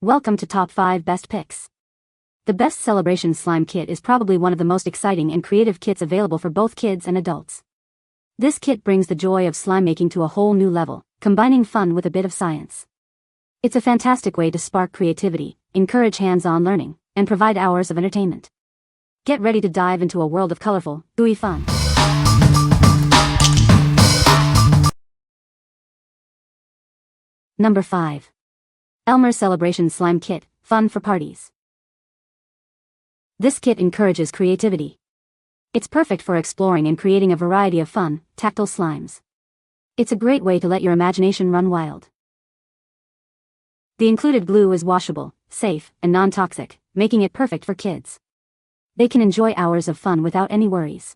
Welcome to Top 5 Best Picks. The Best Celebration Slime Kit is probably one of the most exciting and creative kits available for both kids and adults. This kit brings the joy of slime making to a whole new level, combining fun with a bit of science. It's a fantastic way to spark creativity, encourage hands-on learning, and provide hours of entertainment. Get ready to dive into a world of colorful, gooey fun. Number 5. ELMER'S Celebration Slime Kit, fun for parties. This kit encourages creativity. It's perfect for exploring and creating a variety of fun, tactile slimes. It's a great way to let your imagination run wild. The included glue is washable, safe, and non-toxic, making it perfect for kids. They can enjoy hours of fun without any worries.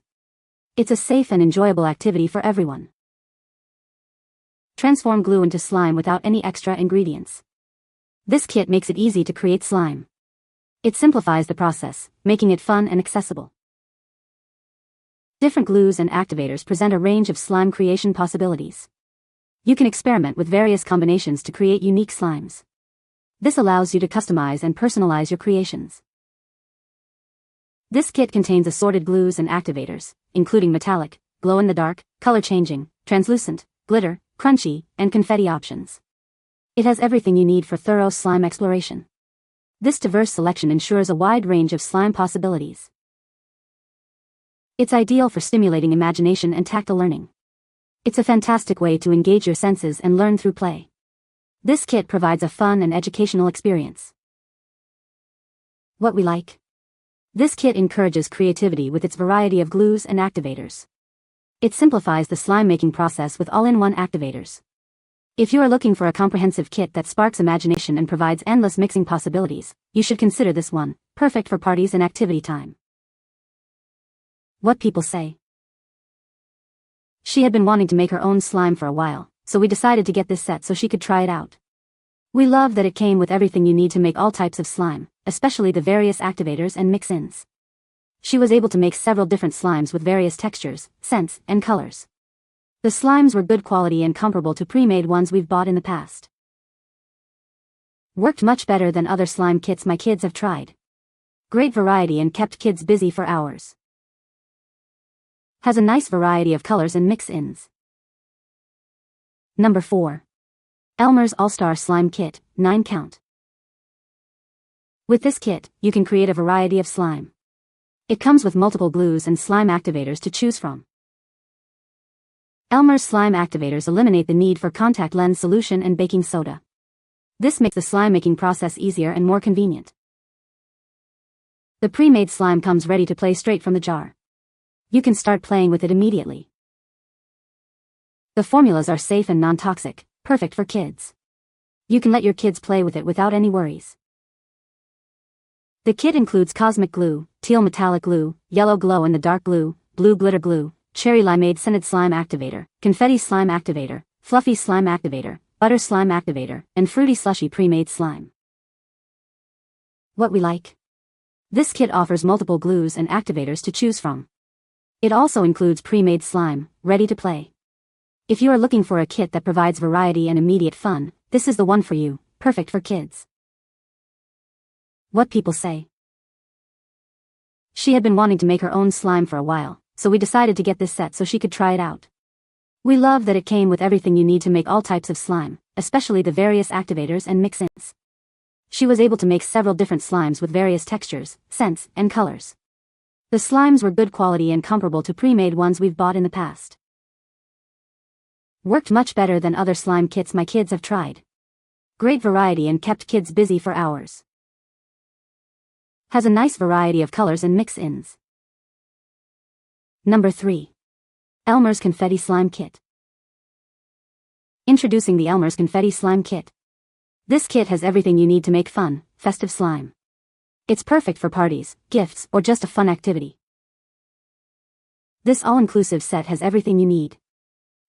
It's a safe and enjoyable activity for everyone. Transform glue into slime without any extra ingredients. This kit makes it easy to create slime. It simplifies the process, making it fun and accessible. Different glues and activators present a range of slime creation possibilities. You can experiment with various combinations to create unique slimes. This allows you to customize and personalize your creations. This kit contains assorted glues and activators, including metallic, glow-in-the-dark, color-changing, translucent, glitter, crunchy, and confetti options. It has everything you need for thorough slime exploration. This diverse selection ensures a wide range of slime possibilities. It's ideal for stimulating imagination and tactile learning. It's a fantastic way to engage your senses and learn through play. This kit provides a fun and educational experience. What we like. This kit encourages creativity with its variety of glues and activators. It simplifies the slime-making process with all-in-one activators. If you are looking for a comprehensive kit that sparks imagination and provides endless mixing possibilities, you should consider this one, perfect for parties and activity time. What people say. She had been wanting to make her own slime for a while, so we decided to get this set so she could try it out. We love that it came with everything you need to make all types of slime, especially the various activators and mix-ins. She was able to make several different slimes with various textures, scents, and colors. The slimes were good quality and comparable to pre-made ones we've bought in the past. Worked much better than other slime kits my kids have tried. Great variety and kept kids busy for hours. Has a nice variety of colors and mix-ins. Number 4. ELMER'S All-Star Slime Kit, 9 count. With this kit, you can create a variety of slime. It comes with multiple glues and slime activators to choose from. ELMER'S slime activators eliminate the need for contact lens solution and baking soda. This makes the slime making process easier and more convenient. The pre-made slime comes ready to play straight from the jar. You can start playing with it immediately. The formulas are safe and non-toxic, perfect for kids. You can let your kids play with it without any worries. The kit includes cosmic glue, teal metallic glue, yellow glow-in-the-dark glue, blue glitter glue, cherry limeade scented slime activator, confetti slime activator, fluffy slime activator, butter slime activator, and fruity slushy pre-made slime. What we like. This kit offers multiple glues and activators to choose from. It also includes pre-made slime, ready to play. If you are looking for a kit that provides variety and immediate fun, this is the one for you, perfect for kids. What people say. She had been wanting to make her own slime for a while, so we decided to get this set so she could try it out. We love that it came with everything you need to make all types of slime, especially the various activators and mix-ins. She was able to make several different slimes with various textures, scents, and colors. The slimes were good quality and comparable to pre-made ones we've bought in the past. Worked much better than other slime kits my kids have tried. Great variety and kept kids busy for hours. Has a nice variety of colors and mix-ins. Number 3. ELMER'S Confetti Slime Kit. Introducing the ELMER'S Confetti Slime Kit. This kit has everything you need to make fun, festive slime. It's perfect for parties, gifts, or just a fun activity. This all-inclusive set has everything you need.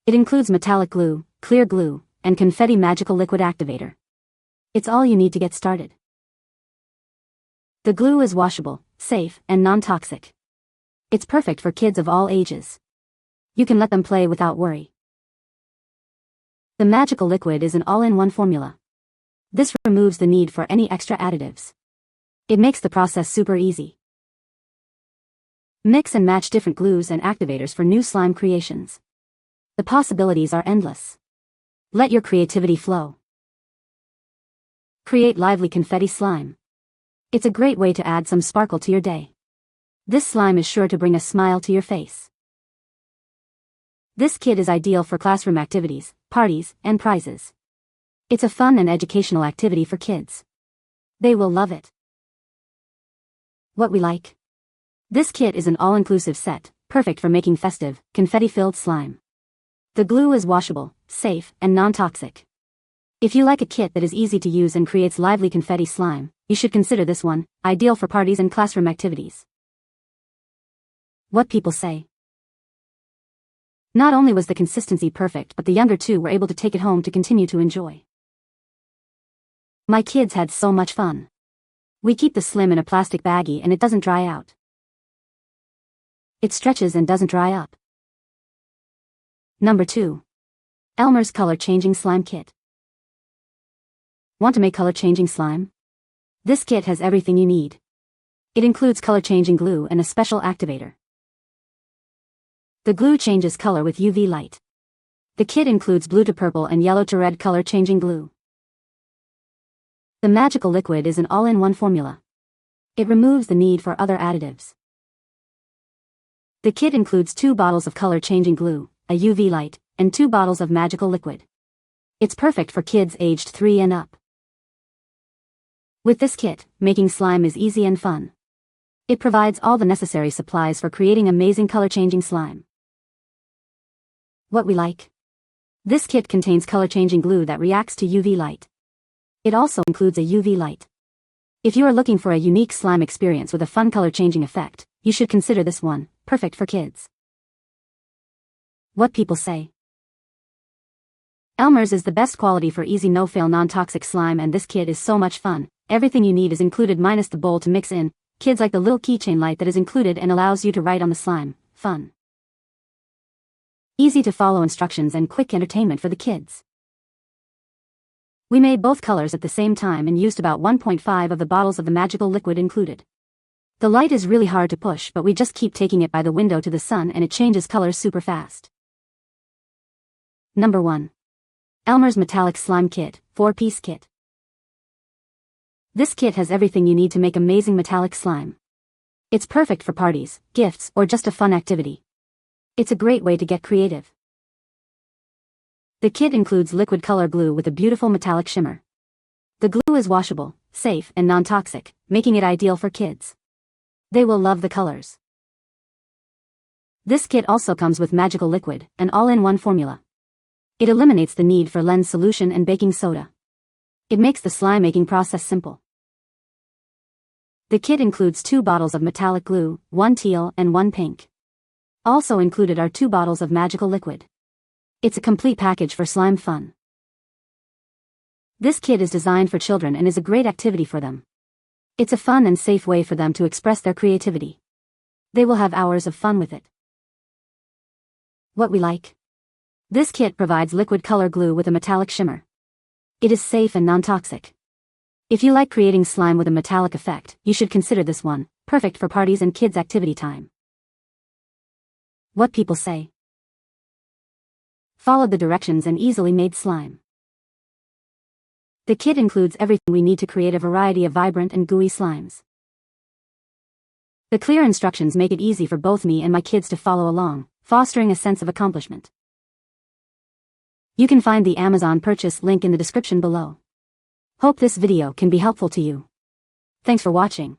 It includes metallic glue, clear glue, and confetti magical liquid activator. It's all you need to get started. The glue is washable, safe, and non-toxic. It's perfect for kids of all ages. You can let them play without worry. The magical liquid is an all-in-one formula. This removes the need for any extra additives. It makes the process super easy. Mix and match different glues and activators for new slime creations. The possibilities are endless. Let your creativity flow. Create lively confetti slime. It's a great way to add some sparkle to your day. This slime is sure to bring a smile to your face. This kit is ideal for classroom activities, parties, and prizes. It's a fun and educational activity for kids. They will love it. What we like. This kit is an all-inclusive set, perfect for making festive, confetti-filled slime. The glue is washable, safe, and non-toxic. If you like a kit that is easy to use and creates lively confetti slime, you should consider this one, ideal for parties and classroom activities. What people say. Not only was the consistency perfect, but the younger two were able to take it home to continue to enjoy. My kids had so much fun. We keep the slim in a plastic baggie and it doesn't dry out. It stretches and doesn't dry up. Number 2. ELMER'S Color Changing Slime Kit. Want to make color changing slime? This kit has everything you need. It includes color changing glue and a special activator. The glue changes color with UV light. The kit includes blue to purple and yellow to red color changing glue. The magical liquid is an all-in-one formula. It removes the need for other additives. The kit includes 2 bottles of color changing glue, a UV light, and 2 bottles of magical liquid. It's perfect for kids aged 3 and up. With this kit, making slime is easy and fun. It provides all the necessary supplies for creating amazing color-changing slime. What we like. This kit contains color-changing glue that reacts to UV light. It also includes a UV light. If you are looking for a unique slime experience with a fun color-changing effect, you should consider this one, perfect for kids. What people say. ELMER'S is the best quality for easy no-fail non-toxic slime, and this kit is so much fun. Everything you need is included minus the bowl to mix in. Kids like the little keychain light that is included and allows you to write on the slime. Fun. Easy to follow instructions and quick entertainment for the kids. We made both colors at the same time and used about 1.5 of the bottles of the magical liquid included. The light is really hard to push, but we just keep taking it by the window to the sun and it changes colors super fast. Number 1. ELMER'S Metallic Slime Kit, 4-piece kit. This kit has everything you need to make amazing metallic slime. It's perfect for parties, gifts, or just a fun activity. It's a great way to get creative. The kit includes liquid color glue with a beautiful metallic shimmer. The glue is washable, safe, and non-toxic, making it ideal for kids. They will love the colors. This kit also comes with magical liquid, an all-in-one formula. It eliminates the need for lens solution and baking soda. It makes the slime making process simple. The kit includes 2 bottles of metallic glue, 1 teal and 1 pink. Also included are 2 bottles of magical liquid. It's a complete package for slime fun. This kit is designed for children and is a great activity for them. It's a fun and safe way for them to express their creativity. They will have hours of fun with it. What we like. This kit provides liquid color glue with a metallic shimmer. It is safe and non-toxic. If you like creating slime with a metallic effect, you should consider this one, perfect for parties and kids' activity time. What people say. Followed the directions and easily made slime. The kit includes everything we need to create a variety of vibrant and gooey slimes. The clear instructions make it easy for both me and my kids to follow along, fostering a sense of accomplishment. You can find the Amazon purchase link in the description below. Hope this video can be helpful to you. Thanks for watching.